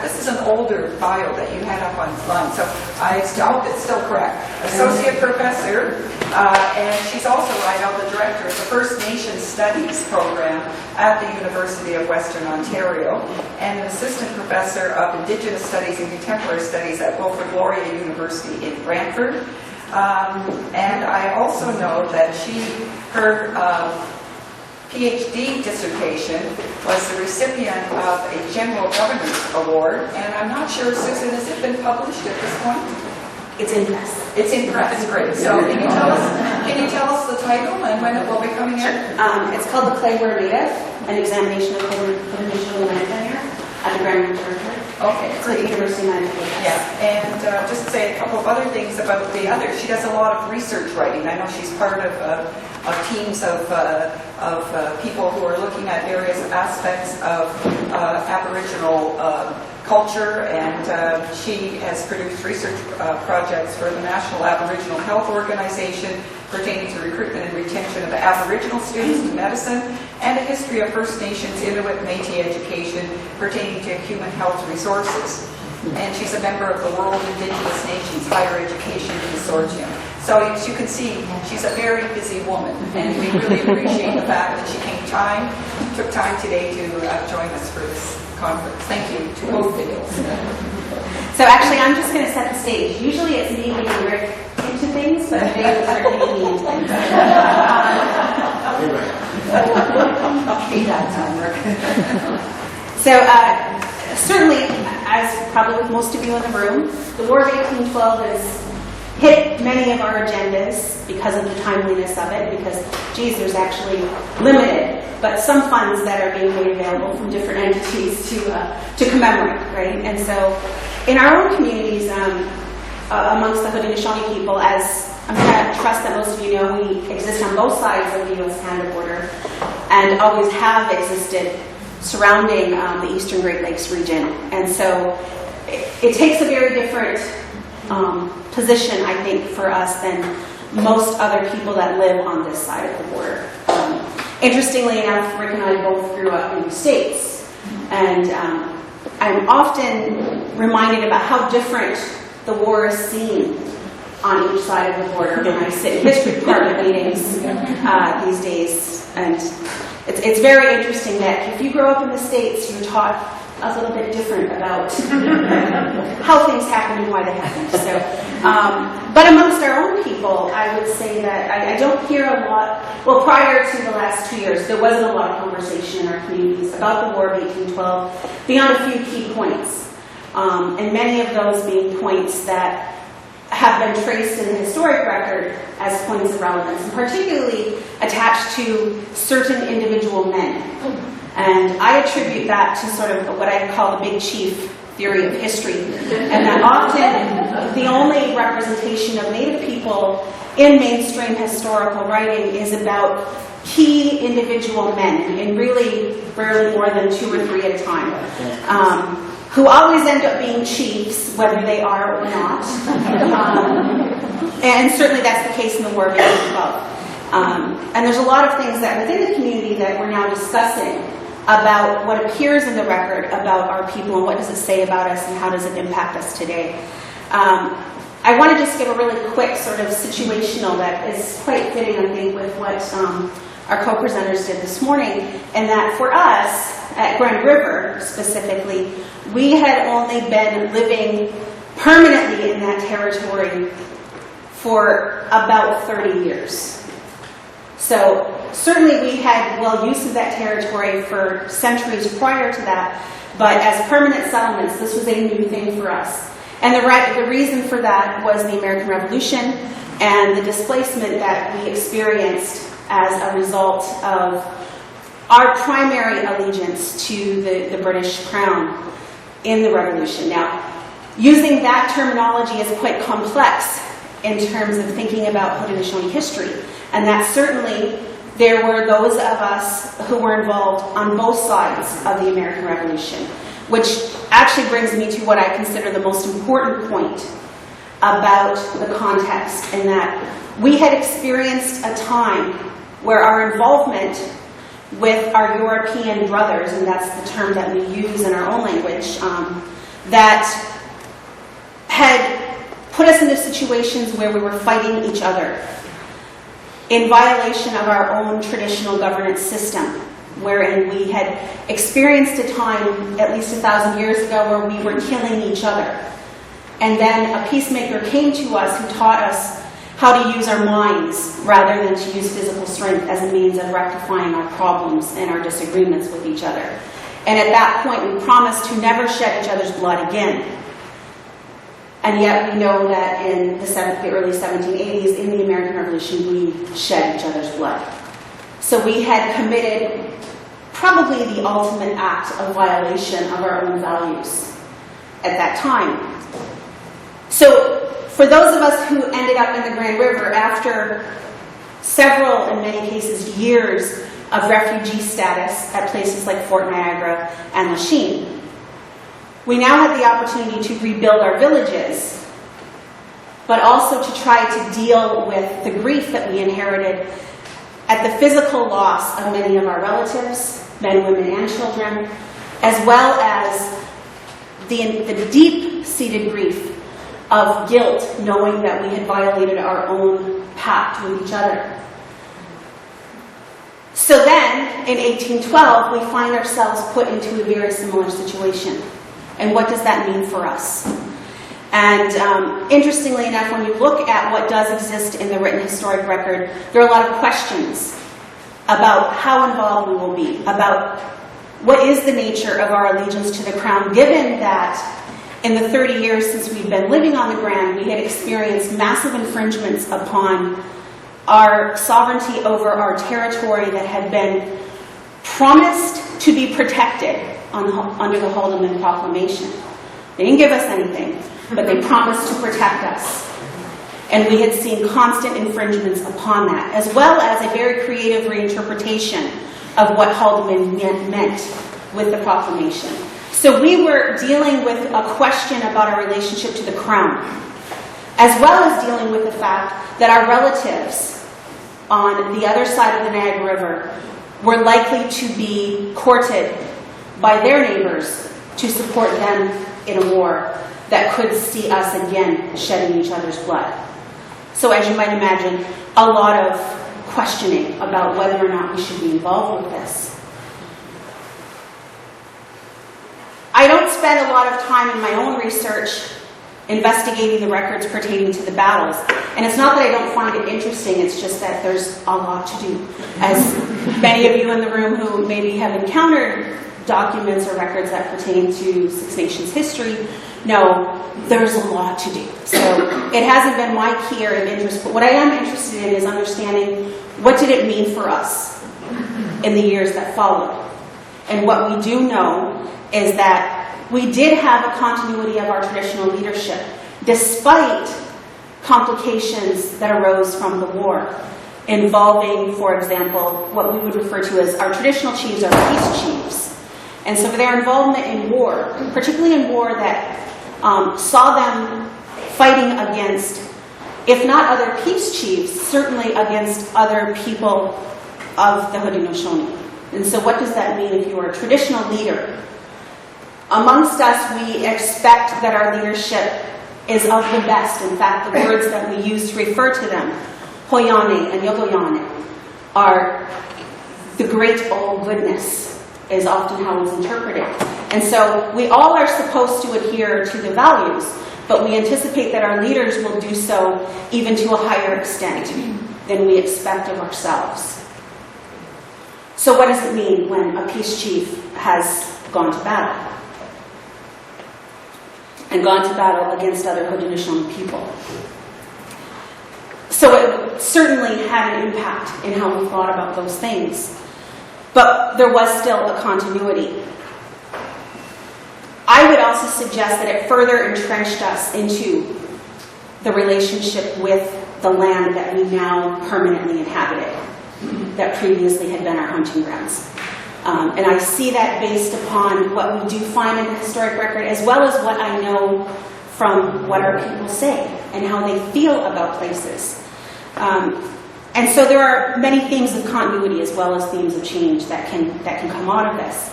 this is an older bio that you had up online, so I hope it's still correct. Associate Professor, and she's also right now the Director of the First Nations Studies Program at the University of Western Ontario, and an Assistant Professor of Indigenous Studies and Contemporary Studies at Wilfrid Laurier University in Brantford. And I also know that her PhD dissertation was the recipient of a General Governor's Award, and I'm not sure, Susan, has it been published at this point? It's in press. It's in press, great. So can you tell us the title and when it will be coming in? It's called The Clayware Native, an examination of Haudenosaunee land tenure at the Grand Territory. Okay, it's at the University of Manitoba. Yeah, and just to say a couple of other things about the other, she does a lot of research writing. I know she's part of teams of people who are looking at various aspects of Aboriginal culture, and she has produced research projects for the National Aboriginal Health Organization pertaining to recruitment and retention of Aboriginal students to medicine, and a history of First Nations, Inuit, Métis education pertaining to human health resources. And she's a member of the World Indigenous Nations Higher Education Consortium. So as you can see, she's a very busy woman, and we really appreciate the fact that she took time today to join us for this conference. Thank you to both videos. So actually, I'm just going to set the stage. Usually it's me getting Rick into things, but today we'll start getting me into things. Be that time, Rick. So certainly, as probably with most of you in the room, the War of 1812 has hit many of our agendas because of the timeliness of it, because, geez, there's actually limited, but some funds that are being made available from different entities to commemorate, right? And so in our own communities, amongst the Haudenosaunee people, as I'm going to trust that most of you know, we exist on both sides of the U.S.-Canada border and always have existed surrounding the Eastern Great Lakes region. And so it takes a very different position, I think, for us than most other people that live on this side of the border. Interestingly enough, Rick and I both grew up in the States, and I'm often reminded about how different the war is seen on each side of the border when I sit in history department meetings these days. And it's very interesting that if you grow up in the States, you're taught a little bit different about how things happen and why they happen. So, but amongst our own people, I would say that I don't hear a lot. Well, prior to the last 2 years, there wasn't a lot of conversation in our communities about the War of 1812, beyond a few key points. And many of those being points that have been traced in the historic record as points of relevance, and particularly attached to certain individual men. And I attribute that to sort of what I call the big chief theory of history, and that often the only representation of Native people in mainstream historical writing is about key individual men, and really rarely more than 2 or 3 at a time, who always end up being chiefs, whether they are or not. And certainly that's the case in the War of 1812. And there's a lot of things that within the community that we're now discussing about what appears in the record about our people and what does it say about us and how does it impact us today. I want to just give a really quick sort of situational that is quite fitting, I think, with what our co-presenters did this morning, and that for us, at Grand River specifically, we had only been living permanently in that territory for about 30 years. So certainly we had well use of that territory for centuries prior to that, but as permanent settlements, this was a new thing for us. And the reason for that was the American Revolution and the displacement that we experienced as a result of our primary allegiance to the British Crown in the Revolution. Now, using that terminology is quite complex in terms of thinking about Haudenosaunee history, and that certainly there were those of us who were involved on both sides of the American Revolution, which actually brings me to what I consider the most important point about the context, in that we had experienced a time where our involvement with our European brothers, and that's the term that we use in our own language, that had put us into situations where we were fighting each other in violation of our own traditional governance system, wherein we had experienced a time, at least 1,000 years ago, where we were killing each other. And then a peacemaker came to us who taught us how to use our minds rather than to use physical strength as a means of rectifying our problems and our disagreements with each other. And at that point, we promised to never shed each other's blood again. And yet we know that in the early 1780s, in the American Revolution, we shed each other's blood. So we had committed probably the ultimate act of violation of our own values at that time. So for those of us who ended up in the Grand River after several, in many cases, years of refugee status at places like Fort Niagara and Lachine, we now had the opportunity to rebuild our villages, but also to try to deal with the grief that we inherited at the physical loss of many of our relatives, men, women, and children, as well as the deep-seated grief of guilt, knowing that we had violated our own pact with each other. So then, in 1812, we find ourselves put into a very similar situation. And what does that mean for us? And interestingly enough, when you look at what does exist in the written historic record, there are a lot of questions about how involved we will be, about what is the nature of our allegiance to the Crown, given that in the 30 years since we've been living on the Grand, we had experienced massive infringements upon our sovereignty over our territory that had been promised to be protected under the Haudenosaunee Proclamation. They didn't give us anything, but they promised to protect us. And we had seen constant infringements upon that, as well as a very creative reinterpretation of what Haudenosaunee meant with the proclamation. So we were dealing with a question about our relationship to the Crown, as well as dealing with the fact that our relatives on the other side of the Niagara River were likely to be courted by their neighbors to support them in a war that could see us again shedding each other's blood. So as you might imagine, a lot of questioning about whether or not we should be involved with this. I don't spend a lot of time in my own research investigating the records pertaining to the battles. And it's not that I don't find it interesting, it's just that there's a lot to do. As many of you in the room who maybe have encountered documents or records that pertain to Six Nations history know there's a lot to do. So it hasn't been my key area of interest, but what I am interested in is understanding what did it mean for us in the years that followed. And what we do know is that we did have a continuity of our traditional leadership, despite complications that arose from the war, involving, for example, what we would refer to as our traditional chiefs, our peace chiefs. And so their involvement in war, particularly in war that saw them fighting against, if not other peace chiefs, certainly against other people of the Haudenosaunee. And so what does that mean if you are a traditional leader? Amongst us, we expect that our leadership is of the best. In fact, the words that we use to refer to them, Hoyane and Yogoyane, are the great old goodness, is often how it's interpreted. And so we all are supposed to adhere to the values, but we anticipate that our leaders will do so even to a higher extent than we expect of ourselves. So what does it mean when a peace chief has gone to battle? And gone to battle against other Haudenosaunee people. So it certainly had an impact in how we thought about those things. But there was still a continuity. I would also suggest that it further entrenched us into the relationship with the land that we now permanently inhabited, that previously had been our hunting grounds. And I see that based upon what we do find in the historic record, as well as what I know from what our people say and how they feel about places. And so there are many themes of continuity as well as themes of change that can come out of this.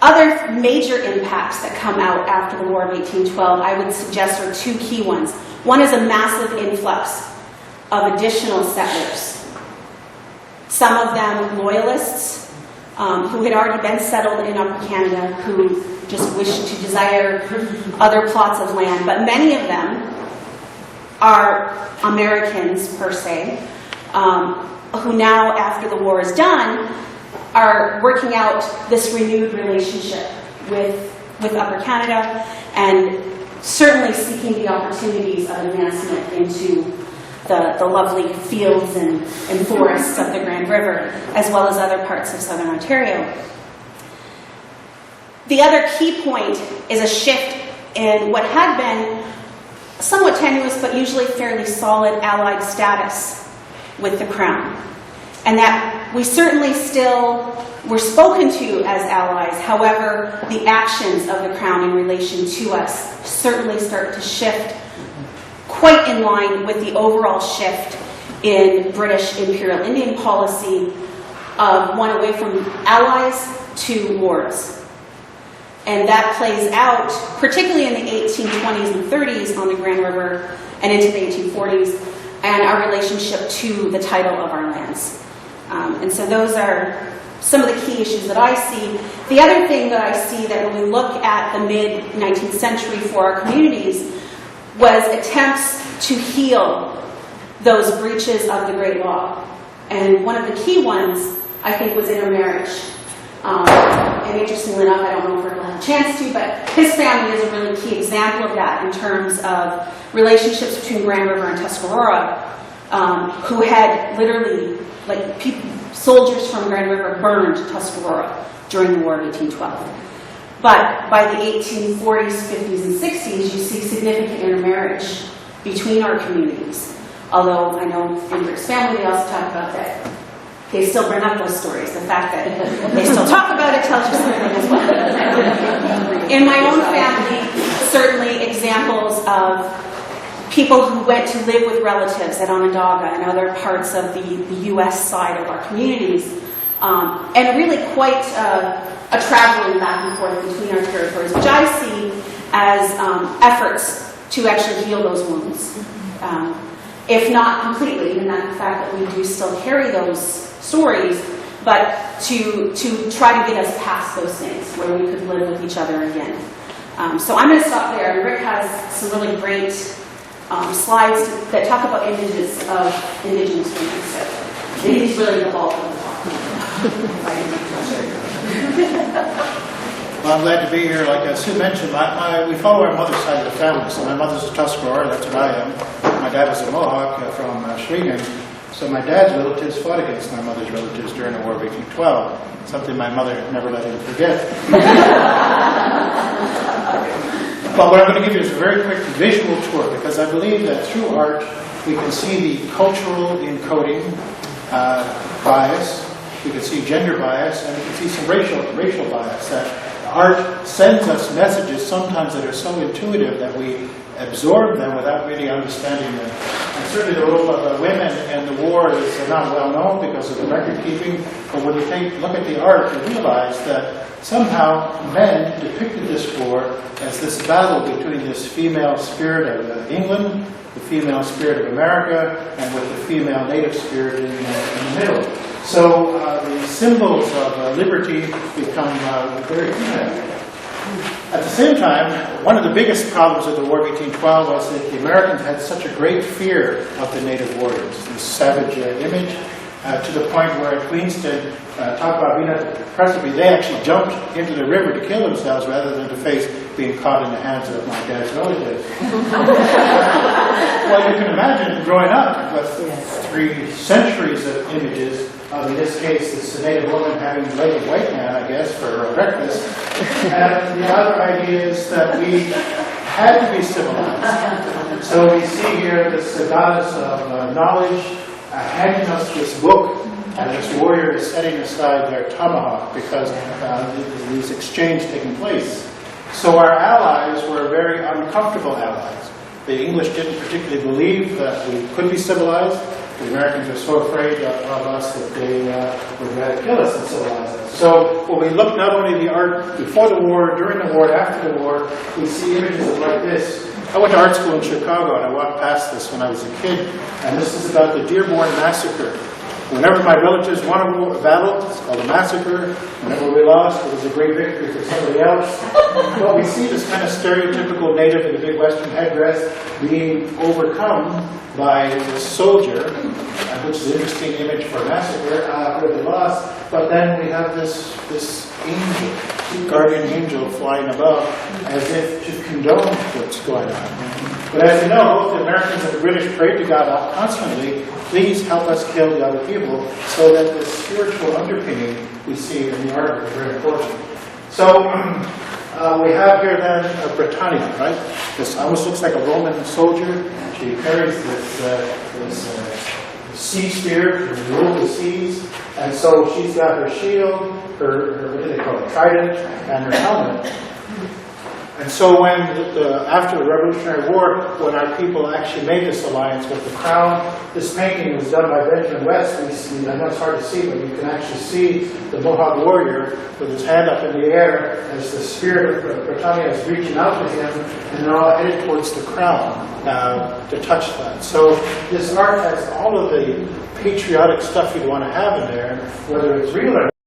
Other major impacts that come out after the War of 1812, I would suggest, are two key ones. One is a massive influx of additional settlers. Some of them loyalists who had already been settled in Upper Canada, who just wished to desire other plots of land. But many of them are Americans, per se, who now, after the war is done, are working out this renewed relationship with Upper Canada and certainly seeking the opportunities of advancement into the lovely fields and forests of the Grand River, as well as other parts of southern Ontario. The other key point is a shift in what had been somewhat tenuous but usually fairly solid allied status with the Crown. And that we certainly still were spoken to as allies. However, the actions of the Crown in relation to us certainly start to shift quite in line with the overall shift in British imperial Indian policy of one away from allies to wars. And that plays out, particularly in the 1820s and 30s on the Grand River and into the 1840s, and our relationship to the title of our lands. And so those are some of the key issues that I see. The other thing that I see that when we look at the mid-19th century for our communities was attempts to heal those breaches of the Great Law. And one of the key ones, I think, was intermarriage. And interestingly enough, I don't know if we're going to have a chance to, but his family is a really key example of that in terms of relationships between Grand River and Tuscarora, who had literally, like, soldiers from Grand River burned Tuscarora during the War of 1812. But by the 1840s, 50s, and 60s, you see significant intermarriage between our communities. Although I know in Rick's family, they also talk about that. They still bring up those stories. The fact that they still talk about it tells you something as well. In my own family, certainly examples of people who went to live with relatives at Onondaga and other parts of the U.S. side of our communities, and really quite a traveling back and forth between our territories, which I see as efforts to actually heal those wounds. If not completely, in that fact that we do still carry those stories, but to try to get us past those things where we could live with each other again. So I'm going to stop there. And Rick has some really great slides that talk about images of Indigenous women. So he's really the bulk of the talk. Well, I'm glad to be here. Like Sue mentioned, we follow our mother's side of the family. So my mother's a Tuscarora, that's what I am. My dad was a Mohawk from Schwingen. So my dad's relatives fought against my mother's relatives during the War of 1812, something my mother never let him forget. But what I'm going to give you is a very quick visual tour, because I believe that through art we can see the cultural encoding bias, we can see gender bias, and we can see some racial bias. That art sends us messages sometimes that are so intuitive that we absorb them without really understanding them. And certainly the role of women in the war is not well known because of the record keeping, but when you look at the art, you realize that somehow men depicted this war as this battle between this female spirit of England, the female spirit of America, and with the female native spirit in the middle. So the symbols of liberty become very female. At the same time, one of the biggest problems of the War of 1812 was that the Americans had such a great fear of the native warriors, this savage image, to the point where at Queenston, talk about being at the precipice, they actually jumped into the river to kill themselves rather than to face being caught in the hands of my dad's relatives. Well, you can imagine growing up with 3 centuries of images of, in this case, this native woman having the leg of white man, I guess, for breakfast. And the other idea is that we had to be civilized. So we see here this goddess of knowledge handing us this book, and this warrior is setting aside their tomahawk because these exchanges taking place. So our allies were very uncomfortable allies. The English didn't particularly believe that we could be civilized. the Americans were so afraid of us that they would rather kill us than civilize us. So when we look not only at the art before the war, during the war, after the war, we see images like this. I went to art school in Chicago and I walked past this when I was a kid, and this is about the Dearborn Massacre. Whenever my relatives won a battle, it's called a massacre. Whenever we lost, it was a great victory for somebody else. But we see this kind of stereotypical native in the big Western headdress being overcome by the soldier, which is an interesting image for a massacre, for the loss. But then we have this angel, guardian angel flying above, as if to condone what's going on. But as you know, both the Americans and the British prayed to God constantly, please help us kill the other people, so that the spiritual underpinning we see in the art is very important. So we have here then Britannia, right? This almost looks like a Roman soldier. She carries this sea spear to rule the seas, and so she's got her shield, her what do they call it, trident, and her helmet. And so when, after the Revolutionary War, when our people actually made this alliance with the Crown, this painting was done by Benjamin West. I know it's hard to see, but you can actually see the Mohawk warrior with his hand up in the air as the spirit of Britannia is reaching out to him, and they're all headed towards the Crown to touch that. So this art has all of the patriotic stuff you'd want to have in there, whether it's real or